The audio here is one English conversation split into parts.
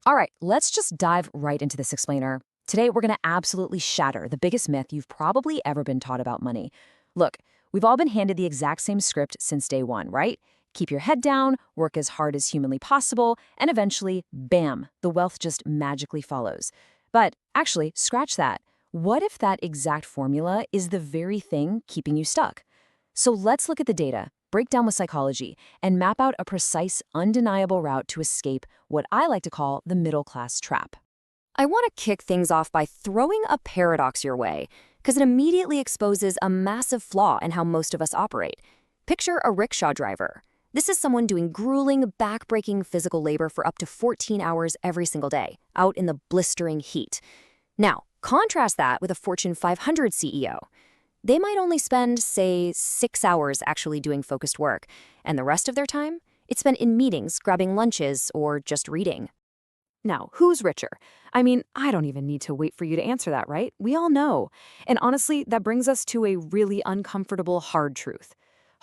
All right, let's just dive right into this explainer. Today, we're going to absolutely shatter the biggest myth you've probably ever been taught about money. Look, we've all been handed the exact same script since day one, right? Keep your head down, work as hard as humanly possible, and eventually, bam, the wealth just magically follows. But actually, scratch that. What if that exact formula is the very thing keeping you stuck? So let's look at the data, break down with psychology, and map out a precise, undeniable route to escape what I like to call the middle class trap. I want to kick things off by throwing a paradox your way, because it immediately exposes a massive flaw in how most of us operate. Picture a rickshaw driver. This is someone doing grueling, back-breaking physical labor for up to 14 hours every single day, out in the blistering heat. Now, contrast that with a Fortune 500 CEO. They might only spend, say, 6 hours actually doing focused work, and the rest of their time, it's spent in meetings, grabbing lunches, or just reading. Now, who's richer? I mean, I don't even need to wait for you to answer that, right? We all know. And honestly, that brings us to a really uncomfortable, hard truth.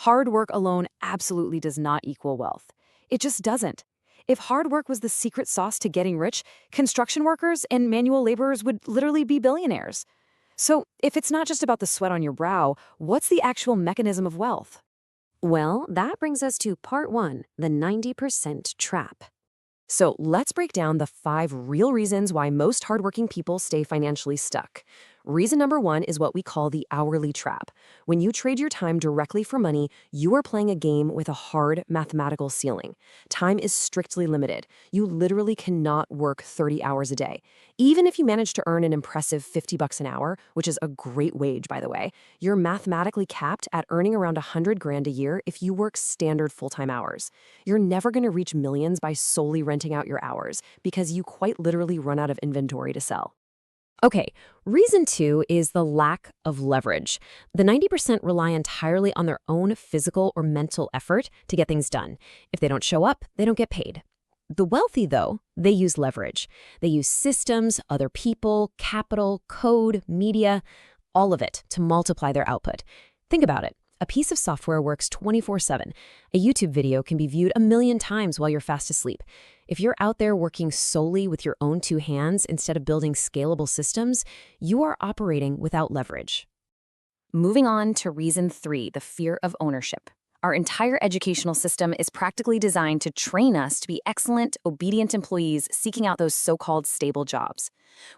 Hard work alone absolutely does not equal wealth. It just doesn't. If hard work was the secret sauce to getting rich, construction workers and manual laborers would literally be billionaires. So, if it's not just about the sweat on your brow, what's the actual mechanism of wealth? Well, that brings us to part one, the 90% trap. So let's break down the 5 real reasons why most hardworking people stay financially stuck. Reason number 1 is what we call the hourly trap. When you trade your time directly for money, you are playing a game with a hard mathematical ceiling. Time is strictly limited. You literally cannot work 30 hours a day. Even if you manage to earn an impressive $50 an hour, which is a great wage, by the way, you're mathematically capped at earning around $100,000 a year if you work standard full-time hours. You're never going to reach millions by solely renting out your hours because you quite literally run out of inventory to sell. Okay, reason 2 is the lack of leverage. The 90% rely entirely on their own physical or mental effort to get things done. If they don't show up, they don't get paid. The wealthy, though, they use leverage. They use systems, other people, capital, code, media, all of it to multiply their output. Think about it. A piece of software works 24/7. A YouTube video can be viewed 1,000,000 times while you're fast asleep. If you're out there working solely with your own 2 hands instead of building scalable systems, you are operating without leverage. Moving on to reason 3, the fear of ownership. Our entire educational system is practically designed to train us to be excellent, obedient employees seeking out those so-called stable jobs.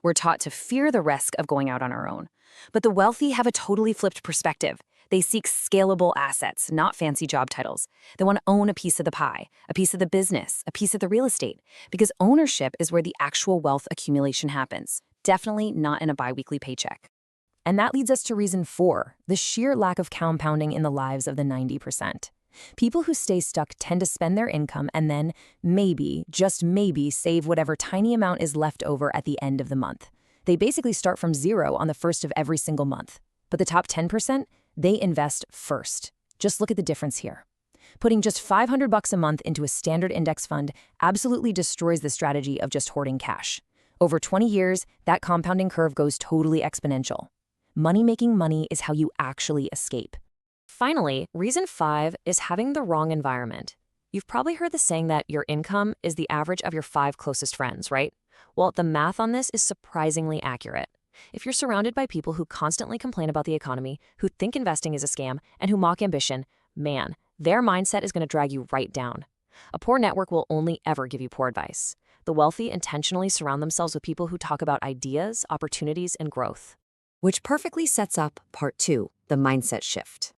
We're taught to fear the risk of going out on our own. But the wealthy have a totally flipped perspective. They seek scalable assets, not fancy job titles. They want to own a piece of the pie, a piece of the business, a piece of the real estate, because ownership is where the actual wealth accumulation happens, definitely not in a biweekly paycheck. And that leads us to reason 4, the sheer lack of compounding in the lives of the 90%. People who stay stuck tend to spend their income and then maybe, just maybe, save whatever tiny amount is left over at the end of the month. They basically start from zero on the first of every single month. But the top 10%, they invest first. Just look at the difference here. Putting just $500 a month into a standard index fund absolutely destroys the strategy of just hoarding cash. Over 20 years, that compounding curve goes totally exponential. Money making money is how you actually escape. Finally, reason 5 is having the wrong environment. You've probably heard the saying that your income is the average of your 5 closest friends, right? Well, the math on this is surprisingly accurate. If you're surrounded by people who constantly complain about the economy, who think investing is a scam, and who mock ambition, man, their mindset is going to drag you right down. A poor network will only ever give you poor advice. The wealthy intentionally surround themselves with people who talk about ideas, opportunities, and growth. Which perfectly sets up part 2, the mindset shift.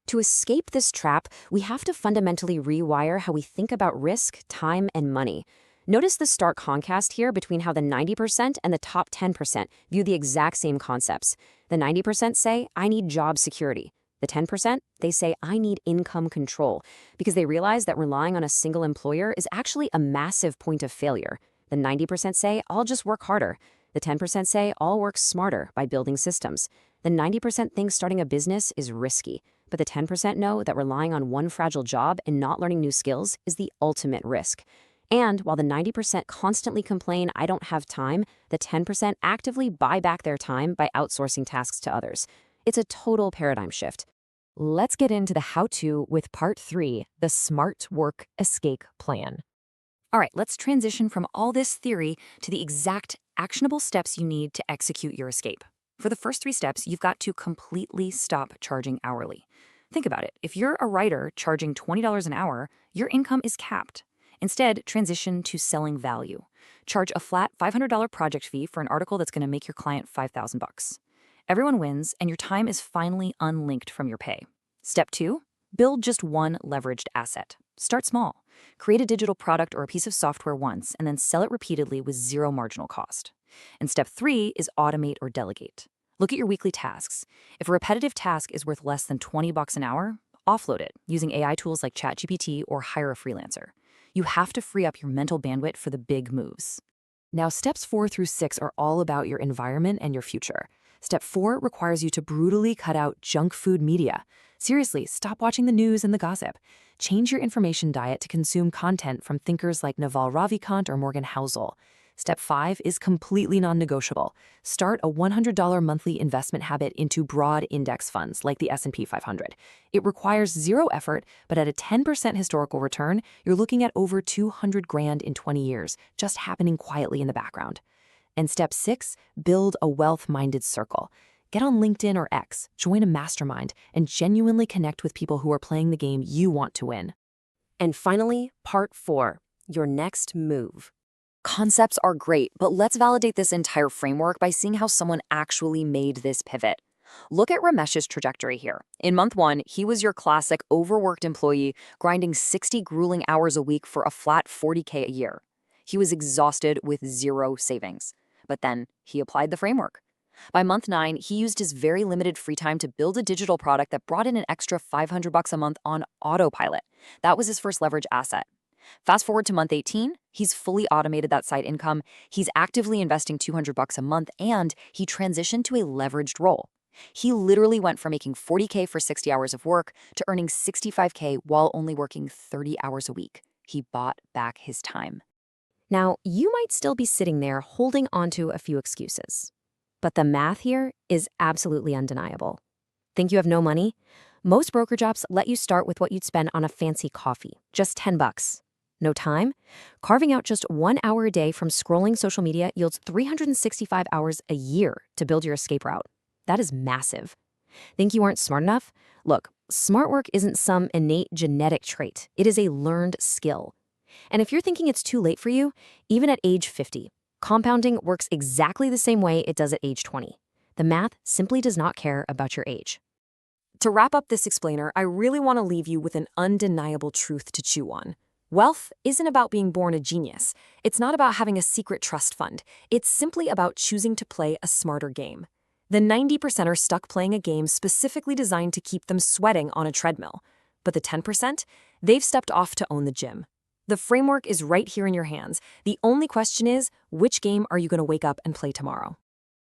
To escape this trap, we have to fundamentally rewire how we think about risk, time, and money. Notice the stark contrast here between how the 90% and the top 10% view the exact same concepts. The 90% say, I need job security. The 10%, they say, I need income control, because they realize that relying on a single employer is actually a massive point of failure. The 90% say, I'll just work harder. The 10% say, I'll work smarter by building systems. The 90% thinks starting a business is risky, but the 10% know that relying on one fragile job and not learning new skills is the ultimate risk. And while the 90% constantly complain, I don't have time, the 10% actively buy back their time by outsourcing tasks to others. It's a total paradigm shift. Let's get into the how-to with part 3, the smart work escape plan. All right, let's transition from all this theory to the exact actionable steps you need to execute your escape. For the first 3 steps, you've got to completely stop charging hourly. Think about it. If you're a writer charging $20 an hour, your income is capped. Instead, transition to selling value. Charge a flat $500 project fee for an article that's going to make your client 5,000 bucks. Everyone wins, and your time is finally unlinked from your pay. Step 2, build just one leveraged asset. Start small. Create a digital product or a piece of software once and then sell it repeatedly with zero marginal cost. And step 3 is automate or delegate. Look at your weekly tasks. If a repetitive task is worth less than 20 bucks an hour, offload it using AI tools like ChatGPT or hire a freelancer. You have to free up your mental bandwidth for the big moves. Now, steps 4 through 6 are all about your environment and your future. Step 4 requires you to brutally cut out junk food media. Seriously, stop watching the news and the gossip. Change your information diet to consume content from thinkers like Naval Ravikant or Morgan Housel. Step 5 is completely non-negotiable. Start a $100 monthly investment habit into broad index funds like the S&P 500. It requires zero effort, but at a 10% historical return, you're looking at over 200 grand in 20 years, just happening quietly in the background. And step 6, build a wealth-minded circle. Get on LinkedIn or X, join a mastermind, and genuinely connect with people who are playing the game you want to win. And finally, part 4, your next move. Concepts are great, but let's validate this entire framework by seeing how someone actually made this pivot. Look at Ramesh's trajectory here. In month 1, he was your classic overworked employee, grinding 60 grueling hours a week for a flat $40K a year. He was exhausted with zero savings. But then he applied the framework. By month 9, he used his very limited free time to build a digital product that brought in an extra 500 bucks a month on autopilot. That was his first leverage asset. Fast forward to month 18, he's fully automated that side income, he's actively investing 200 bucks a month, and he transitioned to a leveraged role. He literally went from making 40K for 60 hours of work to earning 65K while only working 30 hours a week. He bought back his time. Now, you might still be sitting there holding onto a few excuses. But the math here is absolutely undeniable. Think you have no money? Most brokerage apps let you start with what you'd spend on a fancy coffee, just 10 bucks. No time? Carving out just 1 hour a day from scrolling social media yields 365 hours a year to build your escape route. That is massive. Think you aren't smart enough? Look, smart work isn't some innate genetic trait. It is a learned skill. And if you're thinking it's too late for you, even at age 50, compounding works exactly the same way it does at age 20. The math simply does not care about your age. To wrap up this explainer, I really want to leave you with an undeniable truth to chew on. Wealth isn't about being born a genius. It's not about having a secret trust fund. It's simply about choosing to play a smarter game. The 90% are stuck playing a game specifically designed to keep them sweating on a treadmill. But the 10%, they've stepped off to own the gym. The framework is right here in your hands. The only question is, which game are you going to wake up and play tomorrow?